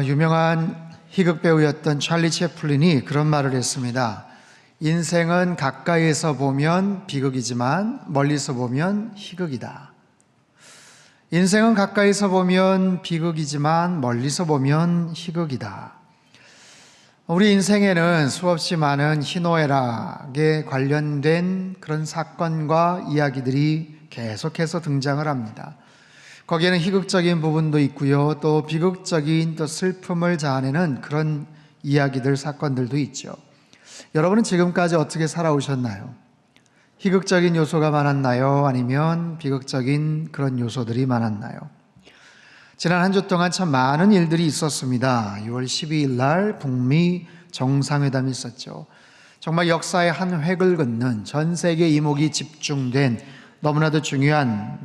유명한 희극 배우였던 찰리 채플린이 그런 말을 했습니다. 인생은 가까이에서 보면 비극이지만 멀리서 보면 희극이다. 인생은 가까이서 보면 비극이지만 멀리서 보면 희극이다. 우리 인생에는 수없이 많은 희노애락에 관련된 그런 사건과 이야기들이 계속해서 등장을 합니다. 거기에는 희극적인 부분도 있고요, 또 비극적인 또 슬픔을 자아내는 그런 이야기들, 사건들도 있죠. 여러분은 지금까지 어떻게 살아오셨나요? 희극적인 요소가 많았나요? 아니면 비극적인 그런 요소들이 많았나요? 지난 한 주 동안 참 많은 일들이 있었습니다. 6월 12일 날 북미 정상회담이 있었죠. 정말 역사의 한 획을 긋는, 전 세계 이목이 집중된 너무나도 중요한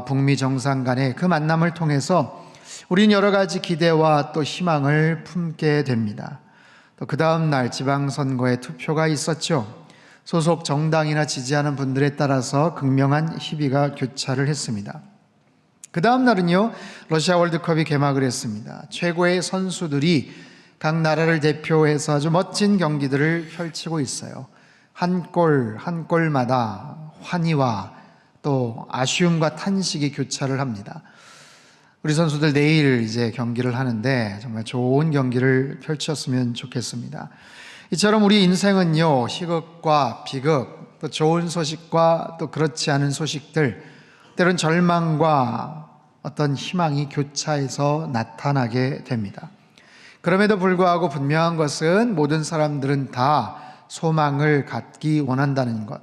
북미 정상 간의 그 만남을 통해서 우린 여러 가지 기대와 또 희망을 품게 됩니다. 또 그 다음 날 지방선거에 투표가 있었죠. 소속 정당이나 지지하는 분들에 따라서 극명한 희비가 교차를 했습니다. 그 다음 날은요, 러시아 월드컵이 개막을 했습니다. 최고의 선수들이 각 나라를 대표해서 아주 멋진 경기들을 펼치고 있어요. 한 골 한 골마다 환희와 또 아쉬움과 탄식이 교차를 합니다. 우리 선수들 내일 이제 경기를 하는데 정말 좋은 경기를 펼쳤으면 좋겠습니다. 이처럼 우리 인생은요, 희극과 비극, 또 좋은 소식과 또 그렇지 않은 소식들, 때론 절망과 어떤 희망이 교차해서 나타나게 됩니다. 그럼에도 불구하고 분명한 것은 모든 사람들은 다 소망을 갖기 원한다는 것,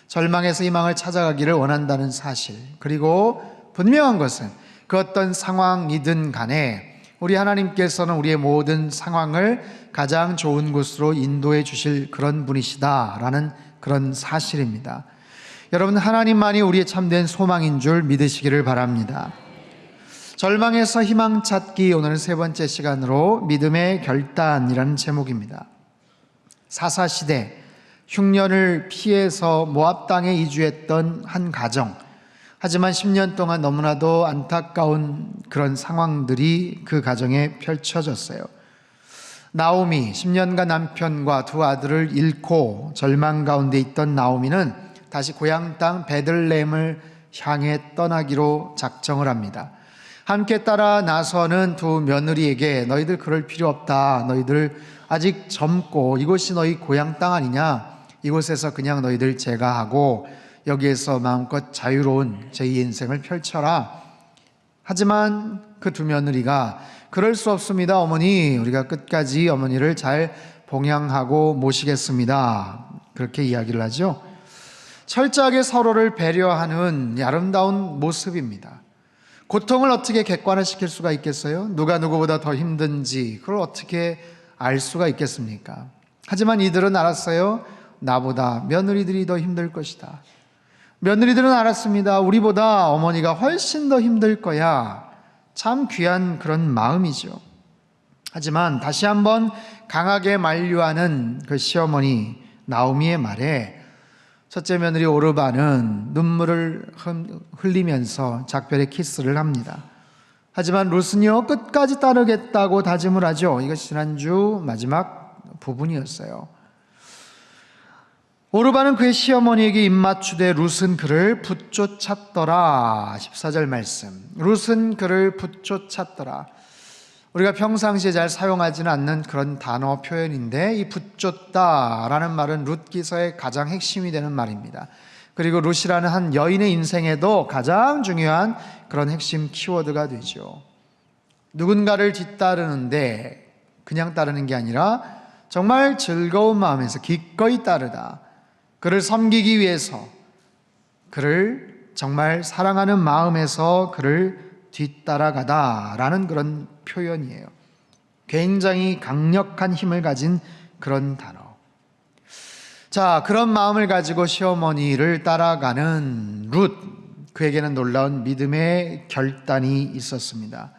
절망에서 희망을 찾아가기를 원한다는 사실, 그리고 분명한 것은 그 어떤 상황이든 간에 우리 하나님께서는 우리의 모든 상황을 가장 좋은 곳으로 인도해 주실 그런 분이시다라는 그런 사실입니다. 여러분, 하나님만이 우리의 참된 소망인 줄 믿으시기를 바랍니다. 절망에서 희망 찾기, 오늘은 세 번째 시간으로 믿음의 결단이라는 제목입니다. 사사시대 흉년을 피해서 모압 땅에 이주했던 한 가정, 하지만 10년 동안 너무나도 안타까운 그런 상황들이 그 가정에 펼쳐졌어요. 나오미, 10년간 남편과 두 아들을 잃고 절망 가운데 있던 나오미는 다시 고향 땅 베들레헴을 향해 떠나기로 작정을 합니다. 함께 따라 나서는 두 며느리에게 너희들 그럴 필요 없다, 너희들 아직 젊고 이곳이 너희 고향 땅 아니냐, 이곳에서 그냥 너희들 제가하고 여기에서 마음껏 자유로운 제2 인생을 펼쳐라. 하지만 그 두 며느리가 그럴 수 없습니다, 어머니, 우리가 끝까지 어머니를 잘 봉양하고 모시겠습니다, 그렇게 이야기를 하죠. 철저하게 서로를 배려하는 아름다운 모습입니다. 고통을 어떻게 객관화시킬 수가 있겠어요? 누가 누구보다 더 힘든지 그걸 어떻게 알 수가 있겠습니까? 하지만 이들은 알았어요. 나보다 며느리들이 더 힘들 것이다. 며느리들은 알았습니다. 우리보다 어머니가 훨씬 더 힘들 거야. 참 귀한 그런 마음이죠. 하지만 다시 한번 강하게 만류하는 그 시어머니 나오미의 말에 첫째 며느리 오르바는 눈물을 흘리면서 작별의 키스를 합니다. 하지만 룻은요, 끝까지 따르겠다고 다짐을 하죠. 이것이 지난주 마지막 부분이었어요. 오르바는 그의 시어머니에게 입맞추되 룻은 그를 붙쫓았더라. 14절 말씀, 룻은 그를 붙쫓았더라. 우리가 평상시에 잘 사용하지는 않는 그런 단어 표현인데, 이 붙쫓다라는 말은 룻 기서의 가장 핵심이 되는 말입니다. 그리고 룻이라는 한 여인의 인생에도 가장 중요한 그런 핵심 키워드가 되죠. 누군가를 뒤따르는데 그냥 따르는 게 아니라 정말 즐거운 마음에서 기꺼이 따르다, 그를 섬기기 위해서, 그를 정말 사랑하는 마음에서 그를 뒤따라가다라는 그런 표현이에요. 굉장히 강력한 힘을 가진 그런 단어. 자, 그런 마음을 가지고 시어머니를 따라가는 룻, 그에게는 놀라운 믿음의 결단이 있었습니다.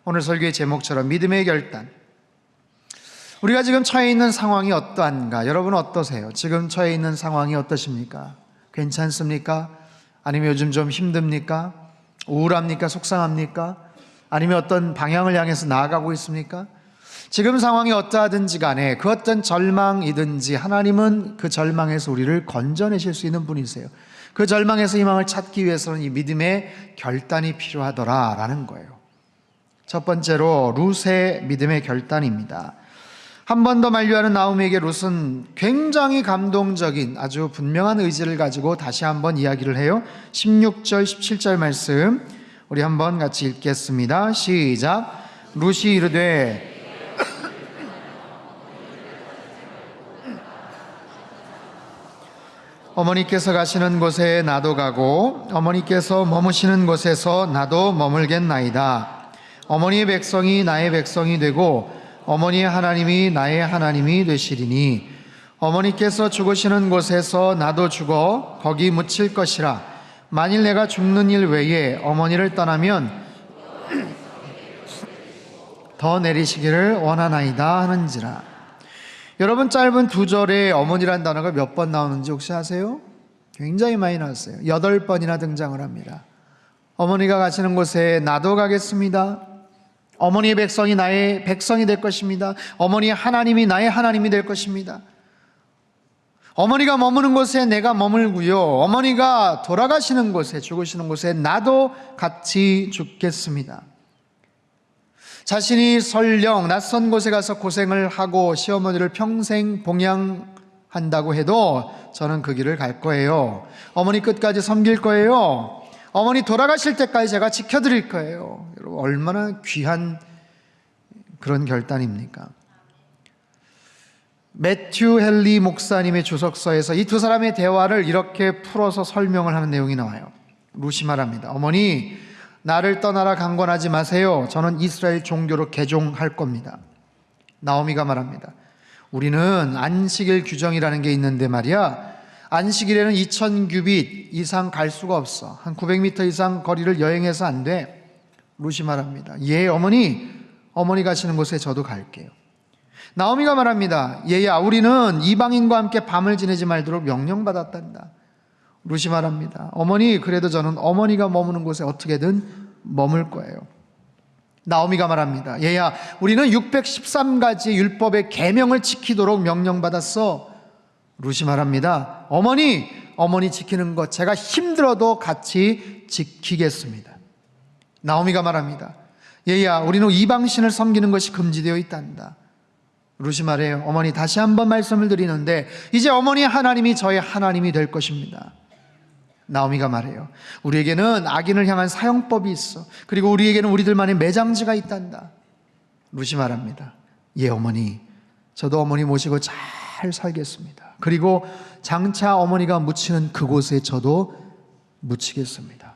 오늘 설교의 제목처럼 믿음의 결단. 우리가 지금 처해 있는 상황이 어떠한가? 여러분 어떠세요? 지금 처해 있는 상황이 어떠십니까? 괜찮습니까? 아니면 요즘 좀 힘듭니까? 우울합니까? 속상합니까? 아니면 어떤 방향을 향해서 나아가고 있습니까? 지금 상황이 어떠하든지 간에 그 어떤 절망이든지 하나님은 그 절망에서 우리를 건져내실 수 있는 분이세요. 그 절망에서 희망을 찾기 위해서는 이 믿음의 결단이 필요하더라라는 거예요. 첫 번째로 룻의 믿음의 결단입니다. 한 번 더 만류하는 나오미에게 룻은 굉장히 감동적인 아주 분명한 의지를 가지고 다시 한번 이야기를 해요. 16절 17절 말씀 우리 한번 같이 읽겠습니다. 시작. 룻이 이르되 어머니께서 가시는 곳에 나도 가고 어머니께서 머무시는 곳에서 나도 머물겠나이다. 어머니의 백성이 나의 백성이 되고 어머니의 하나님이 나의 하나님이 되시리니 어머니께서 죽으시는 곳에서 나도 죽어 거기 묻힐 것이라. 만일 내가 죽는 일 외에 어머니를 떠나면 더 내리시기를 원하나이다 하는지라. 여러분, 짧은 두 절에 어머니란 단어가 몇 번 나오는지 혹시 아세요? 굉장히 많이 나왔어요. 8번이나 등장을 합니다. 어머니가 가시는 곳에 나도 가겠습니다. 어머니의 백성이 나의 백성이 될 것입니다. 어머니의 하나님이 나의 하나님이 될 것입니다. 어머니가 머무는 곳에 내가 머물고요. 어머니가 돌아가시는 곳에, 죽으시는 곳에 나도 같이 죽겠습니다. 자신이 설령 낯선 곳에 가서 고생을 하고 시어머니를 평생 봉양한다고 해도 저는 그 길을 갈 거예요. 어머니 끝까지 섬길 거예요. 어머니 돌아가실 때까지 제가 지켜드릴 거예요. 여러분, 얼마나 귀한 그런 결단입니까? 매튜 헨리 목사님의 주석서에서 이 두 사람의 대화를 이렇게 풀어서 설명을 하는 내용이 나와요. 룻이 말합니다. 어머니, 나를 떠나라 강권하지 마세요. 저는 이스라엘 종교로 개종할 겁니다. 나오미가 말합니다. 우리는 안식일 규정이라는 게 있는데 말이야, 안식일에는 2000규빗 이상 갈 수가 없어. 한 900m 이상 거리를 여행해서 안 돼. 룻이 말합니다. 예, 어머니 가시는 곳에 저도 갈게요. 나오미가 말합니다. 얘야, 우리는 이방인과 함께 밤을 지내지 말도록 명령받았단다. 룻이 말합니다. 어머니, 그래도 저는 어머니가 머무는 곳에 어떻게든 머물 거예요. 나오미가 말합니다. 얘야, 우리는 613가지 율법의 계명을 지키도록 명령받았어. 룻이 말합니다. 어머니 지키는 것 제가 힘들어도 같이 지키겠습니다. 나오미가 말합니다. 얘야, 우리는 이방신을 섬기는 것이 금지되어 있단다. 룻이 말해요. 어머니, 다시 한번 말씀을 드리는데 이제 어머니 하나님이 저의 하나님이 될 것입니다. 나오미가 말해요. 우리에게는 악인을 향한 사형법이 있어. 그리고 우리에게는 우리들만의 매장지가 있단다. 룻이 말합니다. 예, 어머니, 저도 어머니 모시고 잘 살겠습니다. 그리고 장차 어머니가 묻히는 그곳에 저도 묻히겠습니다.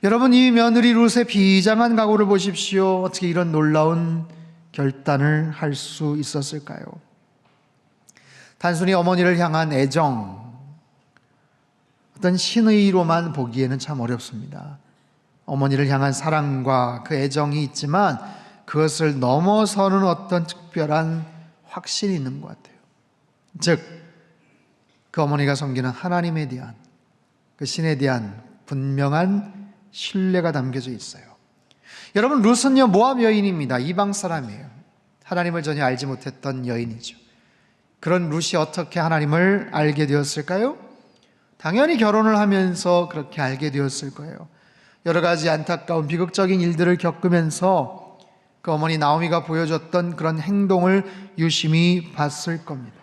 여러분, 이 며느리 룻의 비장한 각오를 보십시오. 어떻게 이런 놀라운 결단을 할 수 있었을까요? 단순히 어머니를 향한 애정, 어떤 신의로만 보기에는 참 어렵습니다. 어머니를 향한 사랑과 그 애정이 있지만 그것을 넘어서는 어떤 특별한 확신이 있는 것 같아요. 즉, 그 어머니가 섬기는 하나님에 대한, 그 신에 대한 분명한 신뢰가 담겨져 있어요. 여러분, 룻은요, 모압 여인입니다. 이방 사람이에요. 하나님을 전혀 알지 못했던 여인이죠. 그런 룻이 어떻게 하나님을 알게 되었을까요? 당연히 결혼을 하면서 그렇게 알게 되었을 거예요. 여러 가지 안타까운 비극적인 일들을 겪으면서 그 어머니 나오미가 보여줬던 그런 행동을 유심히 봤을 겁니다.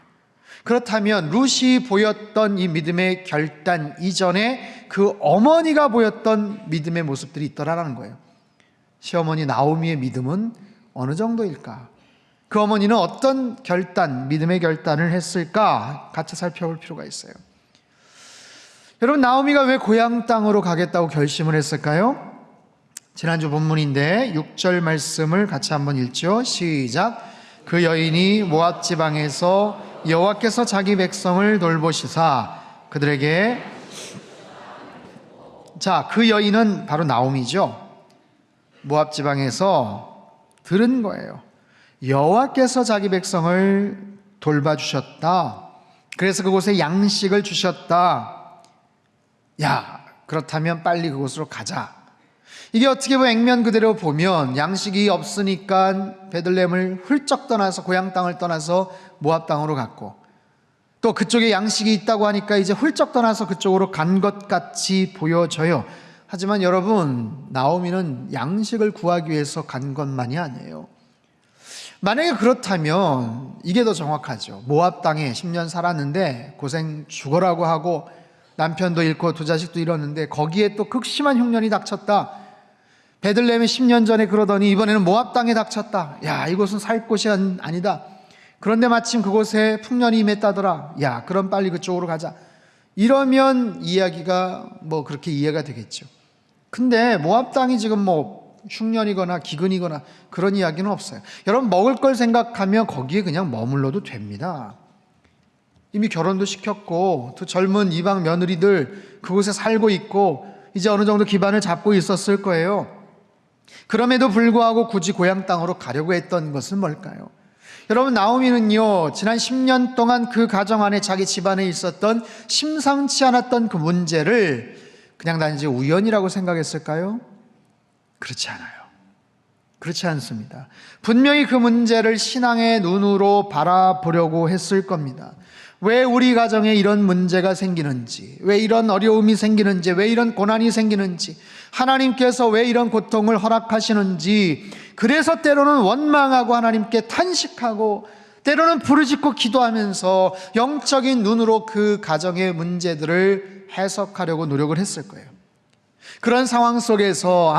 그렇다면 룻이 보였던 이 믿음의 결단 이전에 그 어머니가 보였던 믿음의 모습들이 있더라라는 거예요. 시어머니 나오미의 믿음은 어느 정도일까? 그 어머니는 어떤 결단, 믿음의 결단을 했을까? 같이 살펴볼 필요가 있어요. 여러분, 나오미가 왜 고향 땅으로 가겠다고 결심을 했을까요? 지난주 본문인데 6절 말씀을 같이 한번 읽죠. 시작. 그 여인이 모압 지방에서 여호와께서 자기 백성을 돌보시사 그들에게, 자, 그 여인은 바로 나오미죠. 모압 지방에서 들은 거예요. 여호와께서 자기 백성을 돌봐주셨다. 그래서 그곳에 양식을 주셨다. 야, 그렇다면 빨리 그곳으로 가자. 이게 어떻게 보면 액면 그대로 보면 양식이 없으니까 베들레헴을 훌쩍 떠나서 고향 땅을 떠나서 모압 땅으로 갔고, 또 그쪽에 양식이 있다고 하니까 이제 훌쩍 떠나서 그쪽으로 간 것 같이 보여져요. 하지만 여러분, 나오미는 양식을 구하기 위해서 간 것만이 아니에요. 만약에 그렇다면 이게 더 정확하죠. 모압 땅에 10년 살았는데 고생 죽어라고 하고 남편도 잃고 두 자식도 잃었는데 거기에 또 극심한 흉년이 닥쳤다. 베들레헴에 10년 전에 그러더니 이번에는 모압 땅에 닥쳤다. 야, 이곳은 살 곳이 아니다. 그런데 마침 그곳에 풍년이 임했다더라. 야, 그럼 빨리 그쪽으로 가자. 이러면 이야기가 뭐 그렇게 이해가 되겠죠. 근데 모압 땅이 지금 뭐 흉년이거나 기근이거나 그런 이야기는 없어요. 여러분, 먹을 걸 생각하면 거기에 그냥 머물러도 됩니다. 이미 결혼도 시켰고 또 젊은 이방 며느리들 그곳에 살고 있고 이제 어느 정도 기반을 잡고 있었을 거예요. 그럼에도 불구하고 굳이 고향 땅으로 가려고 했던 것은 뭘까요? 여러분, 나오미는요, 지난 10년 동안 그 가정 안에 자기 집안에 있었던 심상치 않았던 그 문제를 그냥 단지 우연이라고 생각했을까요? 그렇지 않아요. 그렇지 않습니다. 분명히 그 문제를 신앙의 눈으로 바라보려고 했을 겁니다. 왜 우리 가정에 이런 문제가 생기는지, 왜 이런 어려움이 생기는지, 왜 이런 고난이 생기는지, 하나님께서 왜 이런 고통을 허락하시는지, 그래서 때로는 원망하고 하나님께 탄식하고 때로는 부르짖고 기도하면서 영적인 눈으로 그 가정의 문제들을 해석하려고 노력을 했을 거예요. 그런 상황 속에서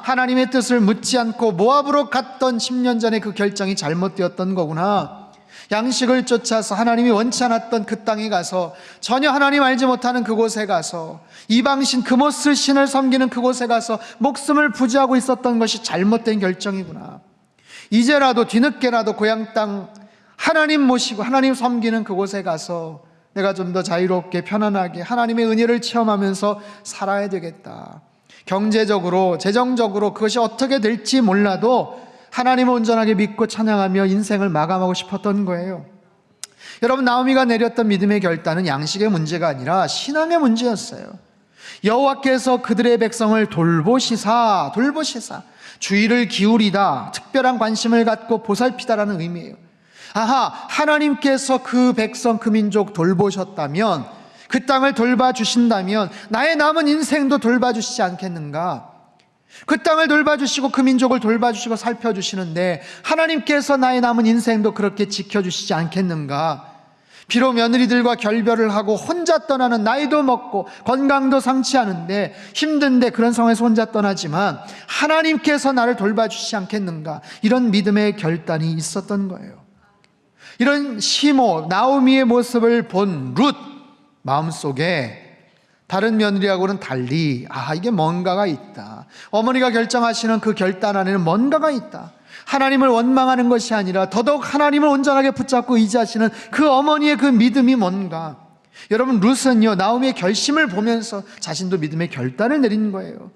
하나님의 뜻을 묻지 않고 모압으로 갔던 10년 전에 그 결정이 잘못되었던 거구나. 양식을 쫓아서 하나님이 원치 않았던 그 땅에 가서, 전혀 하나님 알지 못하는 그곳에 가서, 이방신 그모스 신을 섬기는 그곳에 가서 목숨을 부지하고 있었던 것이 잘못된 결정이구나. 이제라도 뒤늦게라도 고향 땅 하나님 모시고 하나님 섬기는 그곳에 가서 내가 좀 더 자유롭게 편안하게 하나님의 은혜를 체험하면서 살아야 되겠다. 경제적으로 재정적으로 그것이 어떻게 될지 몰라도 하나님을 온전하게 믿고 찬양하며 인생을 마감하고 싶었던 거예요. 여러분, 나오미가 내렸던 믿음의 결단은 양식의 문제가 아니라 신앙의 문제였어요. 여호와께서 그들의 백성을 돌보시사 주의를 기울이다, 특별한 관심을 갖고 보살피다라는 의미예요. 하나님께서 그 백성, 그 민족 돌보셨다면, 그 땅을 돌봐주신다면 나의 남은 인생도 돌봐주시지 않겠는가? 그 땅을 돌봐주시고 그 민족을 돌봐주시고 살펴주시는데 하나님께서 나의 남은 인생도 그렇게 지켜주시지 않겠는가? 비록 며느리들과 결별을 하고 혼자 떠나는, 나이도 먹고 건강도 상치 않은데 힘든데 그런 상황에서 혼자 떠나지만 하나님께서 나를 돌봐주시지 않겠는가? 이런 믿음의 결단이 있었던 거예요. 이런 시모, 나오미의 모습을 본 룻 마음속에 다른 며느리하고는 달리 이게 뭔가가 있다. 어머니가 결정하시는 그 결단 안에는 뭔가가 있다. 하나님을 원망하는 것이 아니라 더더욱 하나님을 온전하게 붙잡고 의지하시는 그 어머니의 그 믿음이 뭔가. 여러분, 룻은요, 나오미의 결심을 보면서 자신도 믿음의 결단을 내린 거예요.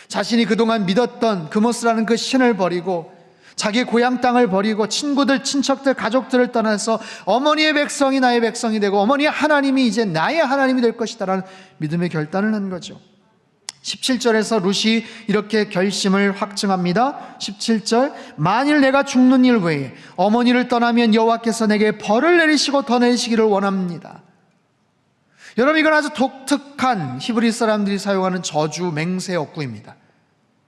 자신이 그동안 믿었던 그모스라는 그 신을 버리고 자기 고향 땅을 버리고 친구들, 친척들, 가족들을 떠나서 어머니의 백성이 나의 백성이 되고 어머니의 하나님이 이제 나의 하나님이 될 것이다라는 믿음의 결단을 한 거죠. 17절에서 룻이 이렇게 결심을 확증합니다. 17절, 만일 내가 죽는 일 외에 어머니를 떠나면 여호와께서 내게 벌을 내리시고 더 내리시기를 원합니다. 여러분, 이건 아주 독특한 히브리 사람들이 사용하는 저주 맹세 억구입니다.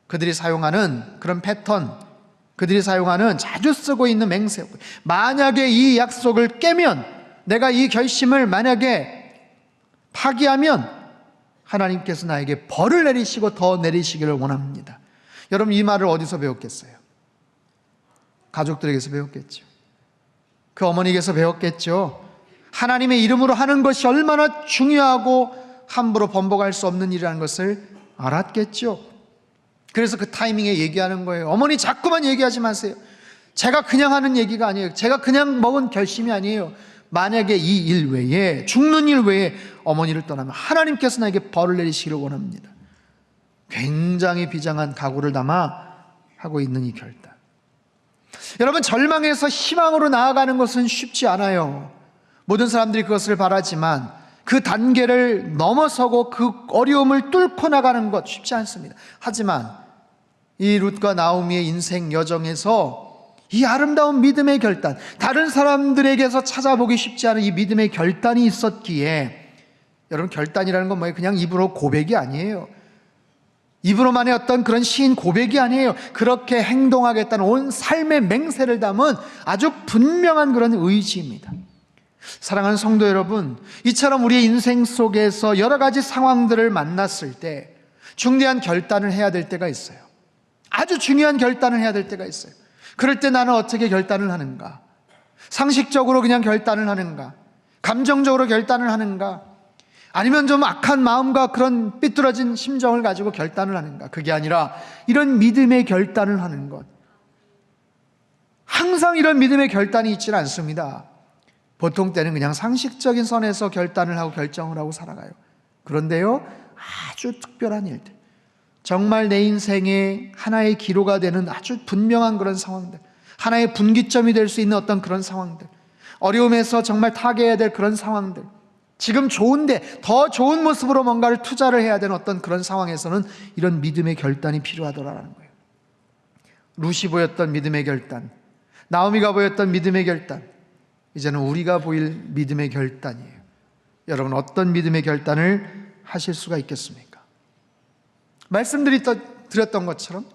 그들이 사용하는 그런 패턴, 그들이 사용하는 자주 쓰고 있는 맹세 억구. 만약에 이 약속을 깨면, 내가 이 결심을 만약에 파기하면 하나님께서 나에게 벌을 내리시고 더 내리시기를 원합니다. 여러분, 이 말을 어디서 배웠겠어요? 가족들에게서 배웠겠죠. 그 어머니께서 배웠겠죠. 하나님의 이름으로 하는 것이 얼마나 중요하고 함부로 번복할 수 없는 일이라는 것을 알았겠죠. 그래서 그 타이밍에 얘기하는 거예요. 어머니 자꾸만 얘기하지 마세요. 제가 그냥 하는 얘기가 아니에요. 제가 그냥 먹은 결심이 아니에요. 만약에 이 일 외에, 죽는 일 외에 어머니를 떠나면 하나님께서 나에게 벌을 내리시기를 원합니다. 굉장히 비장한 각오를 담아 하고 있는 이 결단. 여러분, 절망에서 희망으로 나아가는 것은 쉽지 않아요. 모든 사람들이 그것을 바라지만 그 단계를 넘어서고 그 어려움을 뚫고 나가는 것 쉽지 않습니다. 하지만 이 룻과 나오미의 인생 여정에서 이 아름다운 믿음의 결단, 다른 사람들에게서 찾아보기 쉽지 않은 이 믿음의 결단이 있었기에, 여러분, 결단이라는 건 뭐예요? 그냥 입으로 고백이 아니에요. 입으로만의 어떤 그런 시인 고백이 아니에요. 그렇게 행동하겠다는 온 삶의 맹세를 담은 아주 분명한 그런 의지입니다. 사랑하는 성도 여러분, 이처럼 우리의 인생 속에서 여러 가지 상황들을 만났을 때 중대한 결단을 해야 될 때가 있어요. 아주 중요한 결단을 해야 될 때가 있어요. 그럴 때 나는 어떻게 결단을 하는가? 상식적으로 그냥 결단을 하는가? 감정적으로 결단을 하는가? 아니면 좀 악한 마음과 그런 삐뚤어진 심정을 가지고 결단을 하는가? 그게 아니라 이런 믿음의 결단을 하는 것, 항상 이런 믿음의 결단이 있지는 않습니다. 보통 때는 그냥 상식적인 선에서 결단을 하고 결정을 하고 살아가요. 그런데요, 아주 특별한 일들, 정말 내 인생의 하나의 기로가 되는 아주 분명한 그런 상황들, 하나의 분기점이 될 수 있는 어떤 그런 상황들, 어려움에서 정말 타개해야 될 그런 상황들, 지금 좋은데 더 좋은 모습으로 뭔가를 투자를 해야 되는 어떤 그런 상황에서는 이런 믿음의 결단이 필요하더라라는 거예요. 룻이 보였던 믿음의 결단, 나오미가 보였던 믿음의 결단, 이제는 우리가 보일 믿음의 결단이에요. 여러분, 어떤 믿음의 결단을 하실 수가 있겠습니까? 말씀드렸던 것처럼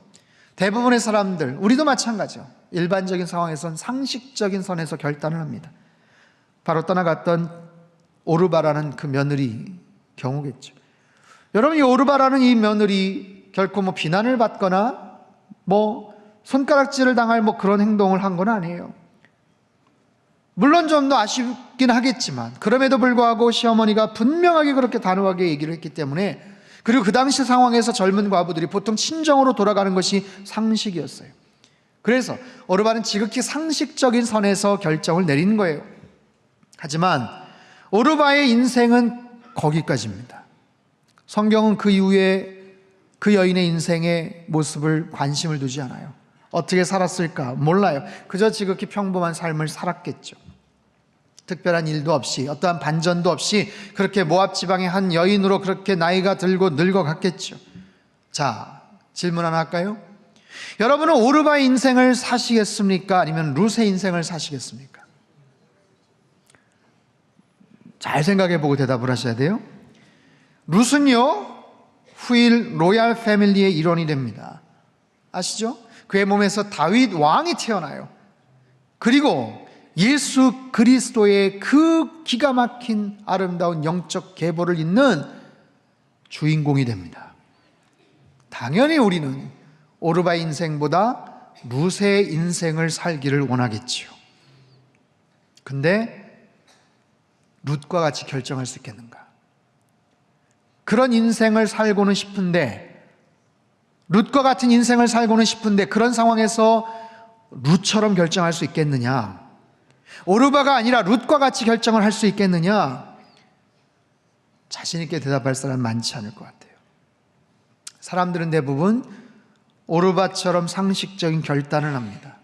대부분의 사람들, 우리도 마찬가지죠. 일반적인 상황에선 상식적인 선에서 결단을 합니다. 바로 떠나갔던 오르바라는 그 며느리 경우겠죠. 여러분, 이 오르바라는 이 며느리 결코 비난을 받거나 손가락질을 당할 그런 행동을 한 건 아니에요. 물론 좀 더 아쉽긴 하겠지만, 그럼에도 불구하고 시어머니가 분명하게 그렇게 단호하게 얘기를 했기 때문에, 그리고 그 당시 상황에서 젊은 과부들이 보통 친정으로 돌아가는 것이 상식이었어요. 그래서 오르바는 지극히 상식적인 선에서 결정을 내린 거예요. 하지만 오르바의 인생은 거기까지입니다. 성경은 그 이후에 그 여인의 인생의 모습을 관심을 두지 않아요. 어떻게 살았을까 몰라요. 그저 지극히 평범한 삶을 살았겠죠. 특별한 일도 없이, 어떠한 반전도 없이 그렇게 모압 지방의 한 여인으로 그렇게 나이가 들고 늙어갔겠죠. 자, 질문 하나 할까요? 여러분은 오르바의 인생을 사시겠습니까? 아니면 룻의 인생을 사시겠습니까? 잘 생각해보고 대답을 하셔야 돼요. 룻은요, 후일 로얄 패밀리의 일원이 됩니다. 아시죠? 그의 몸에서 다윗 왕이 태어나요. 그리고 예수 그리스도의 그 기가 막힌 아름다운 영적 계보를 잇는 주인공이 됩니다. 당연히 우리는 오르바의 인생보다 룻의 인생을 살기를 원하겠지요. 근데 룻과 같이 결정할 수 있겠는가? 그런 인생을 살고는 싶은데, 룻과 같은 인생을 살고는 싶은데 그런 상황에서 룻처럼 결정할 수 있겠느냐? 오르바가 아니라 룻과 같이 결정을 할 수 있겠느냐? 자신 있게 대답할 사람 많지 않을 것 같아요. 사람들은 대부분 오르바처럼 상식적인 결단을 합니다.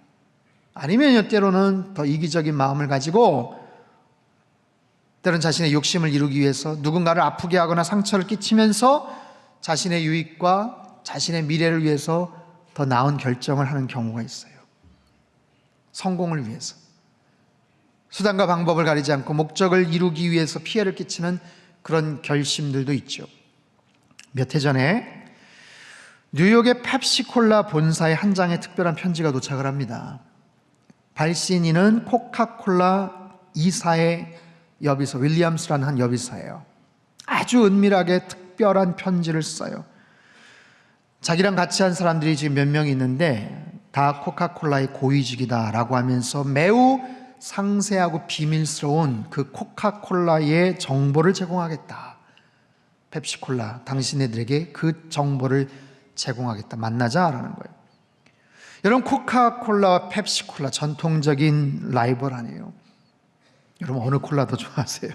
아니면 때로는 더 이기적인 마음을 가지고, 때로는 자신의 욕심을 이루기 위해서 누군가를 아프게 하거나 상처를 끼치면서 자신의 유익과 자신의 미래를 위해서 더 나은 결정을 하는 경우가 있어요. 성공을 위해서, 수단과 방법을 가리지 않고 목적을 이루기 위해서 피해를 끼치는 그런 결심들도 있죠. 몇 해 전에 뉴욕의 펩시콜라 본사에 한 장의 특별한 편지가 도착을 합니다. 발신인은 코카콜라 이사의 여비서 윌리엄스라는 한 여비사예요. 아주 은밀하게 특별한 편지를 써요. 자기랑 같이 한 사람들이 지금 몇 명 있는데 다 코카콜라의 고위직이다라고 하면서 매우 상세하고 비밀스러운 그 코카콜라의 정보를 제공하겠다. 펩시콜라, 당신네들에게 그 정보를 제공하겠다. 만나자라는 거예요. 여러분, 코카콜라와 펩시콜라 전통적인 라이벌 아니에요? 여러분, 어느 콜라 더 좋아하세요?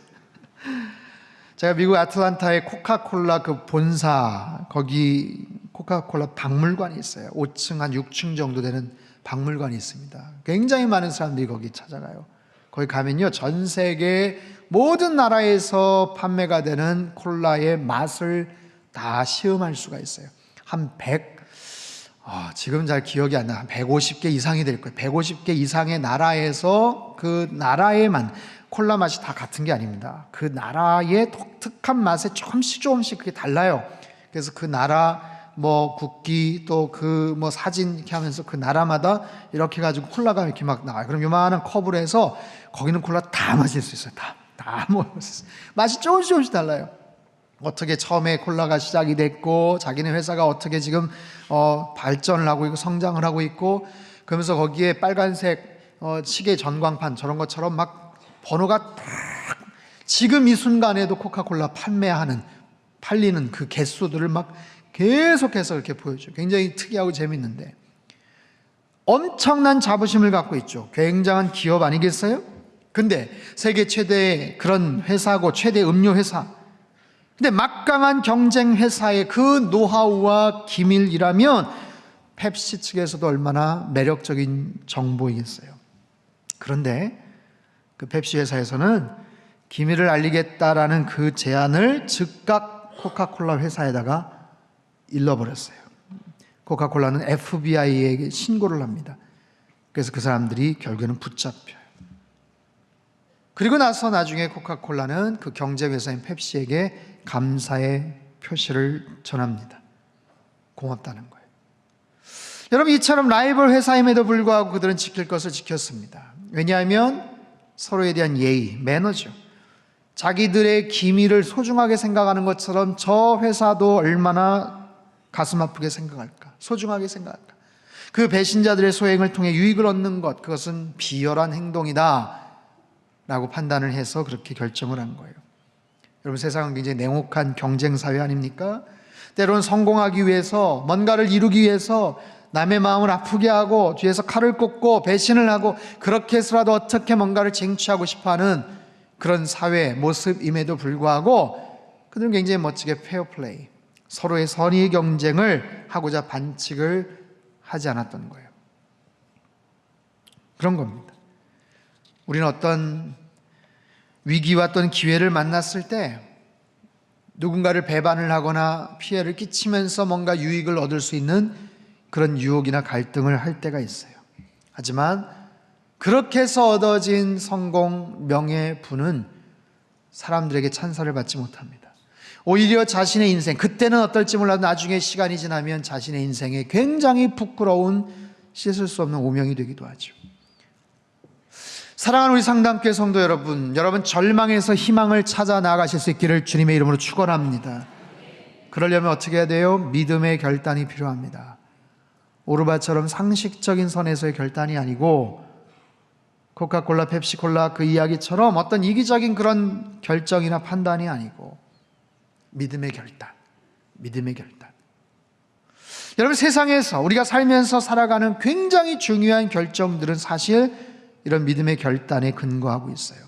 제가 미국 애틀랜타의 코카콜라 그 본사, 거기 코카콜라 박물관이 있어요. 5층 한 6층 정도 되는 박물관이 있습니다. 굉장히 많은 사람들이 거기 찾아가요. 거기 가면요, 전 세계 모든 나라에서 판매가 되는 콜라의 맛을 다 시음할 수가 있어요. 한 지금 잘 기억이 안 나. 150개 이상이 될 거예요. 150개 이상의 나라에서 그 나라에만 콜라 맛이 다 같은 게 아닙니다. 그 나라의 독특한 맛에 조금씩 그게 달라요. 그래서 그 나라 국기 또 그 사진 이렇게 하면서 그 나라마다 이렇게 가지고 콜라가 이렇게 막 나와요. 그럼 요만한 컵으로 해서 거기는 콜라 다 마실 수 있어요. 다 먹을 수 있어요. 맛이 조금씩 달라요. 어떻게 처음에 콜라가 시작이 됐고 자기네 회사가 어떻게 지금 발전을 하고 있고 성장을 하고 있고 그러면서 거기에 빨간색 시계 전광판 저런 것처럼 막 번호가 딱 지금 이 순간에도 코카콜라 팔리는 그 개수들을 막 계속해서 이렇게 보여줘요. 굉장히 특이하고 재밌는데 엄청난 자부심을 갖고 있죠. 굉장한 기업 아니겠어요? 근데 세계 최대의 그런 회사고 최대 음료 회사, 근데 막강한 경쟁 회사의 그 노하우와 기밀이라면 펩시 측에서도 얼마나 매력적인 정보이겠어요. 그런데 그 펩시 회사에서는 기밀을 알리겠다라는 그 제안을 즉각 코카콜라 회사에다가 일러버렸어요. 코카콜라는 FBI에게 신고를 합니다. 그래서 그 사람들이 결국에는 붙잡혀요. 그리고 나서 나중에 코카콜라는 그 경쟁회사인 펩시에게 감사의 표시를 전합니다. 고맙다는 거예요. 여러분, 이처럼 라이벌 회사임에도 불구하고 그들은 지킬 것을 지켰습니다. 왜냐하면 서로에 대한 예의, 매너죠. 자기들의 기밀을 소중하게 생각하는 것처럼 저 회사도 얼마나 가슴 아프게 생각할까, 소중하게 생각할까. 그 배신자들의 소행을 통해 유익을 얻는 것, 그것은 비열한 행동이다 라고 판단을 해서 그렇게 결정을 한 거예요. 여러분, 세상은 굉장히 냉혹한 경쟁사회 아닙니까? 때로는 성공하기 위해서, 뭔가를 이루기 위해서 남의 마음을 아프게 하고 뒤에서 칼을 꽂고 배신을 하고 그렇게 해서라도 어떻게 뭔가를 쟁취하고 싶어하는 그런 사회 모습임에도 불구하고 그들은 굉장히 멋지게 페어플레이, 서로의 선의 경쟁을 하고자 반칙을 하지 않았던 거예요. 그런 겁니다. 우리는 어떤 위기와 또는 기회를 만났을 때 누군가를 배반을 하거나 피해를 끼치면서 뭔가 유익을 얻을 수 있는 그런 유혹이나 갈등을 할 때가 있어요. 하지만 그렇게 해서 얻어진 성공, 명예, 부는 사람들에게 찬사를 받지 못합니다. 오히려 자신의 인생, 그때는 어떨지 몰라도 나중에 시간이 지나면 자신의 인생에 굉장히 부끄러운 씻을 수 없는 오명이 되기도 하죠. 사랑하는 우리 상담교회 성도 여러분, 여러분 절망에서 희망을 찾아 나아가실 수 있기를 주님의 이름으로 축원합니다. 그러려면 어떻게 해야 돼요? 믿음의 결단이 필요합니다. 오르바처럼 상식적인 선에서의 결단이 아니고 코카콜라, 펩시콜라 그 이야기처럼 어떤 이기적인 그런 결정이나 판단이 아니고 믿음의 결단, 믿음의 결단. 여러분, 세상에서 우리가 살면서 살아가는 굉장히 중요한 결정들은 사실 이런 믿음의 결단에 근거하고 있어요.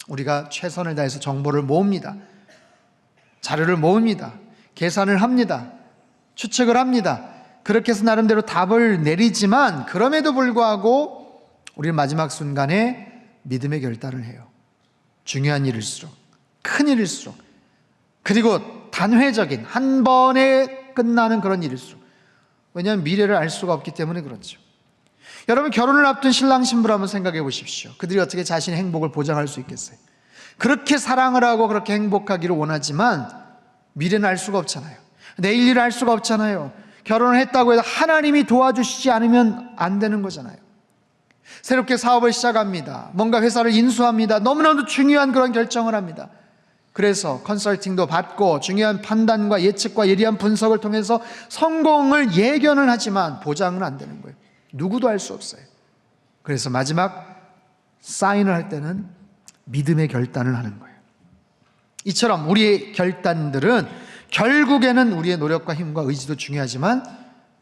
우리가 최선을 다해서 정보를 모읍니다. 자료를 모읍니다. 계산을 합니다. 추측을 합니다. 그렇게 해서 나름대로 답을 내리지만 그럼에도 불구하고 우리는 마지막 순간에 믿음의 결단을 해요. 중요한 일일수록, 큰 일일수록, 그리고 단회적인 한 번에 끝나는 그런 일일수록. 왜냐하면 미래를 알 수가 없기 때문에 그렇죠. 여러분, 결혼을 앞둔 신랑 신부를 한번 생각해 보십시오. 그들이 어떻게 자신의 행복을 보장할 수 있겠어요? 그렇게 사랑을 하고 그렇게 행복하기를 원하지만 미래는 알 수가 없잖아요. 내일 일을 알 수가 없잖아요. 결혼을 했다고 해서 하나님이 도와주시지 않으면 안 되는 거잖아요. 새롭게 사업을 시작합니다. 뭔가 회사를 인수합니다. 너무나도 중요한 그런 결정을 합니다. 그래서 컨설팅도 받고 중요한 판단과 예측과 예리한 분석을 통해서 성공을 예견을 하지만 보장은 안 되는 거예요. 누구도 알 수 없어요. 그래서 마지막 사인을 할 때는 믿음의 결단을 하는 거예요. 이처럼 우리의 결단들은 결국에는 우리의 노력과 힘과 의지도 중요하지만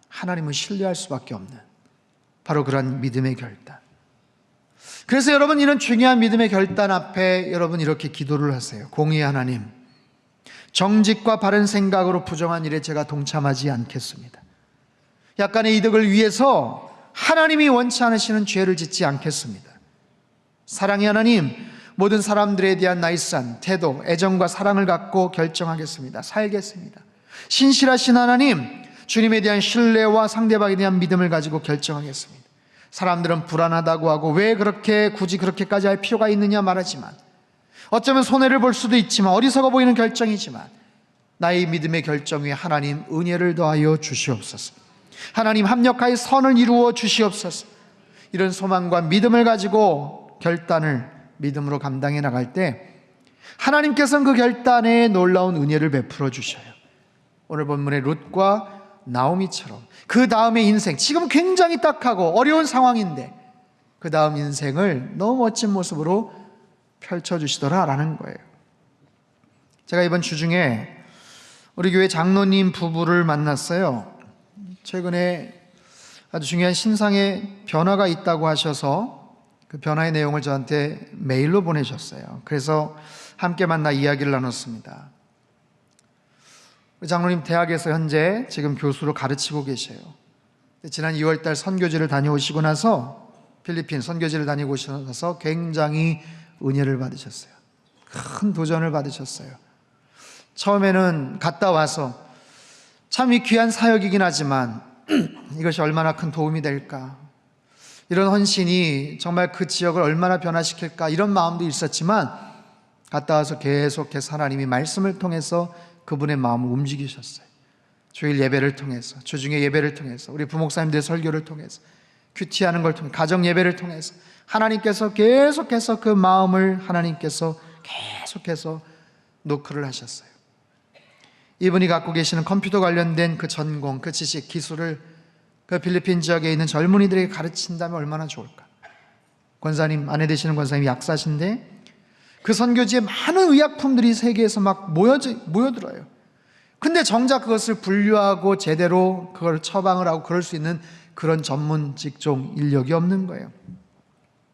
하나님을 신뢰할 수밖에 없는 바로 그런 믿음의 결단. 그래서 여러분, 이런 중요한 믿음의 결단 앞에 여러분 이렇게 기도를 하세요. 공의의 하나님, 정직과 바른 생각으로 부정한 일에 제가 동참하지 않겠습니다. 약간의 이득을 위해서 하나님이 원치 않으시는 죄를 짓지 않겠습니다. 사랑의 하나님, 모든 사람들에 대한 나이스한 태도, 애정과 사랑을 갖고 결정하겠습니다. 살겠습니다. 신실하신 하나님, 주님에 대한 신뢰와 상대방에 대한 믿음을 가지고 결정하겠습니다. 사람들은 불안하다고 하고 왜 그렇게 굳이 그렇게까지 할 필요가 있느냐 말하지만, 어쩌면 손해를 볼 수도 있지만, 어리석어 보이는 결정이지만, 나의 믿음의 결정 위에 하나님 은혜를 더하여 주시옵소서. 하나님 합력하여 선을 이루어 주시옵소서. 이런 소망과 믿음을 가지고 결단을 믿음으로 감당해 나갈 때 하나님께서는 그 결단에 놀라운 은혜를 베풀어 주셔요. 오늘 본문의 룻과 나오미처럼 그 다음의 인생, 지금 굉장히 딱하고 어려운 상황인데 그 다음 인생을 너무 멋진 모습으로 펼쳐주시더라라는 거예요. 제가 이번 주 중에 우리 교회 장로님 부부를 만났어요. 최근에 아주 중요한 신상의 변화가 있다고 하셔서 그 변화의 내용을 저한테 메일로 보내셨어요. 그래서 함께 만나 이야기를 나눴습니다. 장로님 대학에서 현재 지금 교수로 가르치고 계셔요. 지난 2월달 선교지를 다녀오시고 나서 필리핀 선교지를 다니고 오셔서 굉장히 은혜를 받으셨어요. 큰 도전을 받으셨어요. 처음에는 갔다 와서 참 이 귀한 사역이긴 하지만 이것이 얼마나 큰 도움이 될까, 이런 헌신이 정말 그 지역을 얼마나 변화시킬까, 이런 마음도 있었지만 갔다 와서 계속해서 하나님이 말씀을 통해서 그분의 마음을 움직이셨어요. 주일 예배를 통해서, 주중에 예배를 통해서, 우리 부목사님들의 설교를 통해서, 큐티하는 걸 통해, 가정 예배를 통해서 하나님께서 계속해서 그 마음을 하나님께서 계속해서 노크를 하셨어요. 이분이 갖고 계시는 컴퓨터 관련된 그 전공, 그 지식, 기술을 그 필리핀 지역에 있는 젊은이들에게 가르친다면 얼마나 좋을까. 권사님, 아내 되시는 권사님이 약사신데 그 선교지에 많은 의약품들이 세계에서 막 모여들어요. 근데 정작 그것을 분류하고 제대로 그걸 처방을 하고 그럴 수 있는 그런 전문 직종 인력이 없는 거예요.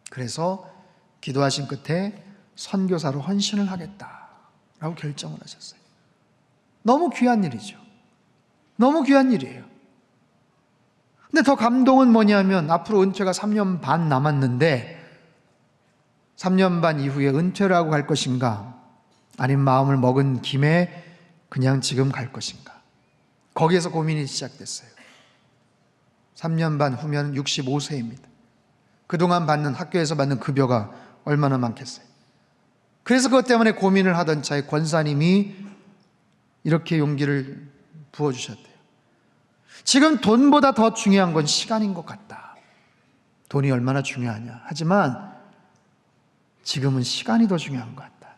그래서 기도하신 끝에 선교사로 헌신을 하겠다라고 결정을 하셨어요. 너무 귀한 일이죠. 너무 귀한 일이에요. 근데 더 감동은 뭐냐면 앞으로 은퇴가 3년 반 남았는데 3년 반 이후에 은퇴를 하고 갈 것인가, 아니면 마음을 먹은 김에 그냥 지금 갈 것인가, 거기에서 고민이 시작됐어요. 3년 반 후면 65세입니다. 그동안 학교에서 받는 급여가 얼마나 많겠어요. 그래서 그것 때문에 고민을 하던 차에 권사님이 이렇게 용기를 부어주셨대요. 지금 돈보다 더 중요한 건 시간인 것 같다. 돈이 얼마나 중요하냐. 하지만 지금은 시간이 더 중요한 것 같다.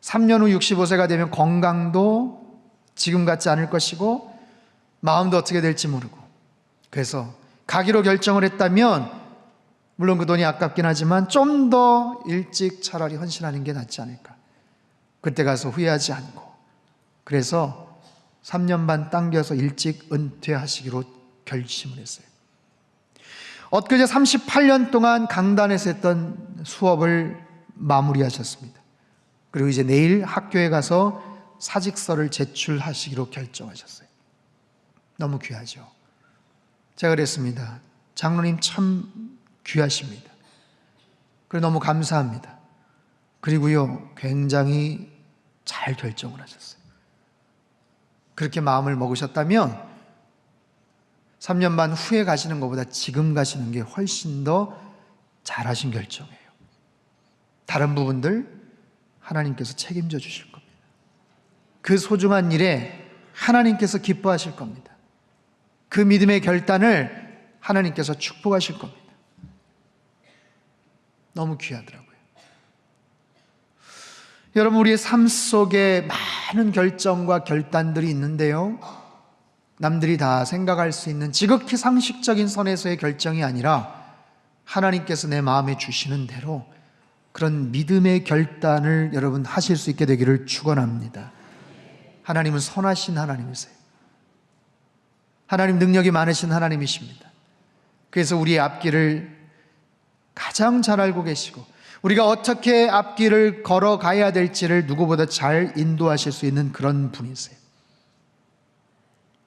3년 후 65세가 되면 건강도 지금 같지 않을 것이고 마음도 어떻게 될지 모르고, 그래서 가기로 결정을 했다면 물론 그 돈이 아깝긴 하지만 좀 더 일찍 차라리 헌신하는 게 낫지 않을까. 그때 가서 후회하지 않고. 그래서 3년 반 당겨서 일찍 은퇴하시기로 결심을 했어요. 엊그제 38년 동안 강단에서 했던 수업을 마무리하셨습니다. 그리고 이제 내일 학교에 가서 사직서를 제출하시기로 결정하셨어요. 너무 귀하죠. 제가 그랬습니다. 장로님 참 귀하십니다. 그리고 너무 감사합니다. 그리고요, 굉장히 잘 결정을 하셨어요. 그렇게 마음을 먹으셨다면 3년 반 후에 가시는 것보다 지금 가시는 게 훨씬 더 잘하신 결정이에요. 다른 부분들 하나님께서 책임져 주실 겁니다. 그 소중한 일에 하나님께서 기뻐하실 겁니다. 그 믿음의 결단을 하나님께서 축복하실 겁니다. 너무 귀하더라고요. 여러분, 우리의 삶 속에 많은 결정과 결단들이 있는데요, 남들이 다 생각할 수 있는 지극히 상식적인 선에서의 결정이 아니라 하나님께서 내 마음에 주시는 대로 그런 믿음의 결단을 여러분 하실 수 있게 되기를 축원합니다. 하나님은 선하신 하나님이세요. 하나님 능력이 많으신 하나님이십니다. 그래서 우리의 앞길을 가장 잘 알고 계시고 우리가 어떻게 앞길을 걸어가야 될지를 누구보다 잘 인도하실 수 있는 그런 분이세요.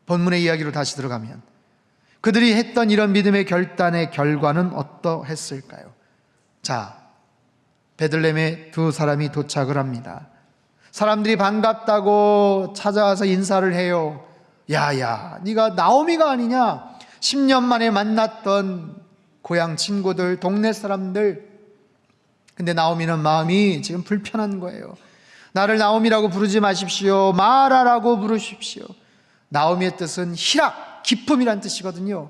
본문의 이야기로 다시 들어가면 그들이 했던 이런 믿음의 결단의 결과는 어떠했을까요? 자, 베들레헴에 두 사람이 도착을 합니다. 사람들이 반갑다고 찾아와서 인사를 해요. 야야, 네가 나오미가 아니냐? 10년 만에 만났던 고향 친구들, 동네 사람들. 근데 나오미는 마음이 지금 불편한 거예요. 나를 나오미라고 부르지 마십시오. 마라라고 부르십시오. 나오미의 뜻은 희락, 기쁨이란 뜻이거든요.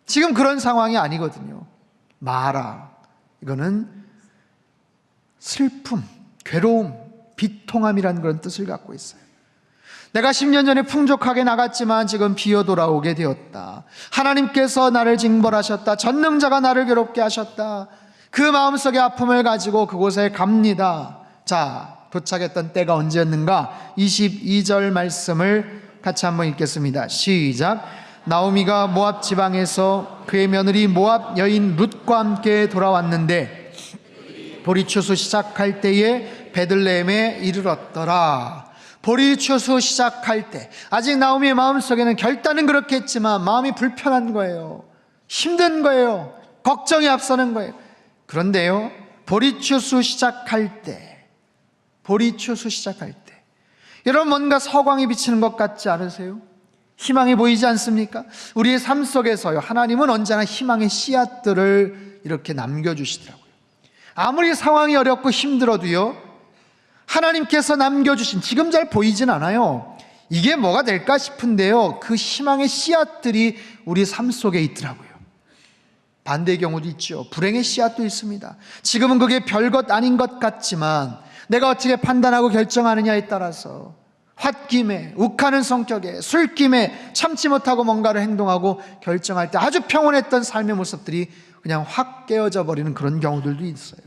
지금 그런 상황이 아니거든요. 마라, 이거는 슬픔, 괴로움, 비통함이라는 그런 뜻을 갖고 있어요. 내가 10년 전에 풍족하게 나갔지만 지금 비어 돌아오게 되었다. 하나님께서 나를 징벌하셨다. 전능자가 나를 괴롭게 하셨다. 그 마음속의 아픔을 가지고 그곳에 갑니다. 자, 도착했던 때가 언제였는가? 22절 말씀을 같이 한번 읽겠습니다. 시작. 나오미가 모압 지방에서 그의 며느리 모압 여인 룻과 함께 돌아왔는데 보리 추수 시작할 때에 베들레헴에 이르렀더라. 보리 추수 시작할 때, 아직 나오미의 마음속에는 결단은 그렇게 했지만 마음이 불편한 거예요. 힘든 거예요. 걱정이 앞서는 거예요. 그런데요, 보리 추수 시작할 때, 여러분, 뭔가 서광이 비치는 것 같지 않으세요? 희망이 보이지 않습니까? 우리의 삶 속에서요, 하나님은 언제나 희망의 씨앗들을 이렇게 남겨주시더라고요. 아무리 상황이 어렵고 힘들어도요, 하나님께서 남겨주신, 지금 잘 보이진 않아요. 이게 뭐가 될까 싶은데요, 그 희망의 씨앗들이 우리 삶 속에 있더라고요. 반대의 경우도 있죠. 불행의 씨앗도 있습니다. 지금은 그게 별것 아닌 것 같지만 내가 어떻게 판단하고 결정하느냐에 따라서 홧김에, 욱하는 성격에, 술김에 참지 못하고 뭔가를 행동하고 결정할 때 아주 평온했던 삶의 모습들이 그냥 확 깨어져 버리는 그런 경우들도 있어요.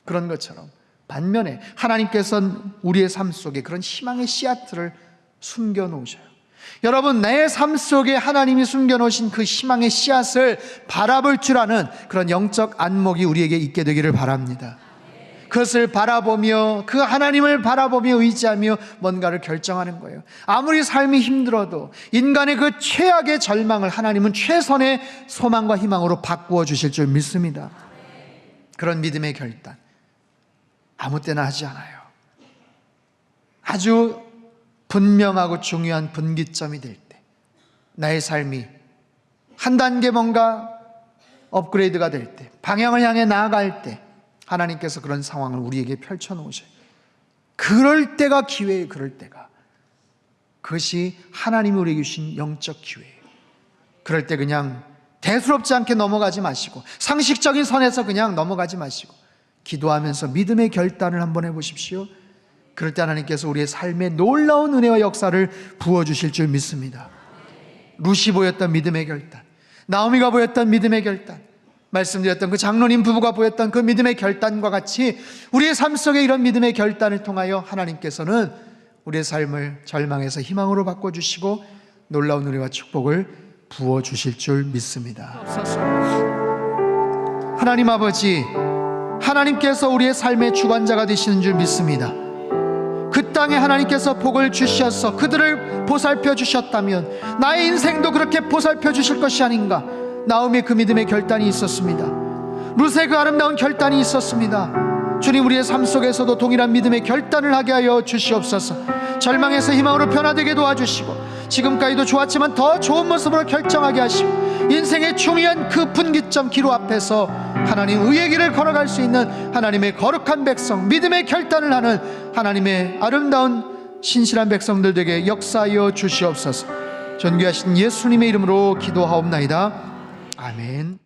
그런 것처럼 반면에 하나님께서는 우리의 삶 속에 그런 희망의 씨앗들을 숨겨놓으셔요. 여러분, 내 삶 속에 하나님이 숨겨놓으신 그 희망의 씨앗을 바라볼 줄 아는 그런 영적 안목이 우리에게 있게 되기를 바랍니다. 그것을 바라보며, 그 하나님을 바라보며 의지하며 뭔가를 결정하는 거예요. 아무리 삶이 힘들어도 인간의 그 최악의 절망을 하나님은 최선의 소망과 희망으로 바꾸어 주실 줄 믿습니다. 그런 믿음의 결단, 아무 때나 하지 않아요. 아주 분명하고 중요한 분기점이 될 때, 나의 삶이 한 단계 뭔가 업그레이드가 될 때, 방향을 향해 나아갈 때 하나님께서 그런 상황을 우리에게 펼쳐놓으셔요. 그럴 때가 기회예요. 그럴 때가. 그것이 하나님이 우리에게 주신 영적 기회예요. 그럴 때 그냥 대수롭지 않게 넘어가지 마시고, 상식적인 선에서 그냥 넘어가지 마시고 기도하면서 믿음의 결단을 한번 해보십시오. 그럴 때 하나님께서 우리의 삶에 놀라운 은혜와 역사를 부어주실 줄 믿습니다. 룻이 보였던 믿음의 결단, 나오미가 보였던 믿음의 결단, 말씀드렸던 그 장로님 부부가 보였던 그 믿음의 결단과 같이 우리의 삶 속에 이런 믿음의 결단을 통하여 하나님께서는 우리의 삶을 절망에서 희망으로 바꿔주시고 놀라운 은혜와 축복을 부어주실 줄 믿습니다. 하나님 아버지, 하나님께서 우리의 삶의 주관자가 되시는 줄 믿습니다. 그 땅에 하나님께서 복을 주셔서 그들을 보살펴 주셨다면 나의 인생도 그렇게 보살펴 주실 것이 아닌가. 나오미의 그 믿음의 결단이 있었습니다. 룻의 그 아름다운 결단이 있었습니다. 주님, 우리의 삶 속에서도 동일한 믿음의 결단을 하게 하여 주시옵소서. 절망에서 희망으로 변화되게 도와주시고 지금까지도 좋았지만 더 좋은 모습으로 결정하게 하시고 인생의 중요한 그 분기점 기로 앞에서 하나님 의의 길을 걸어갈 수 있는 하나님의 거룩한 백성, 믿음의 결단을 하는 하나님의 아름다운 신실한 백성들 되게 역사하여 주시옵소서. 존귀하신 예수님의 이름으로 기도하옵나이다. 아멘.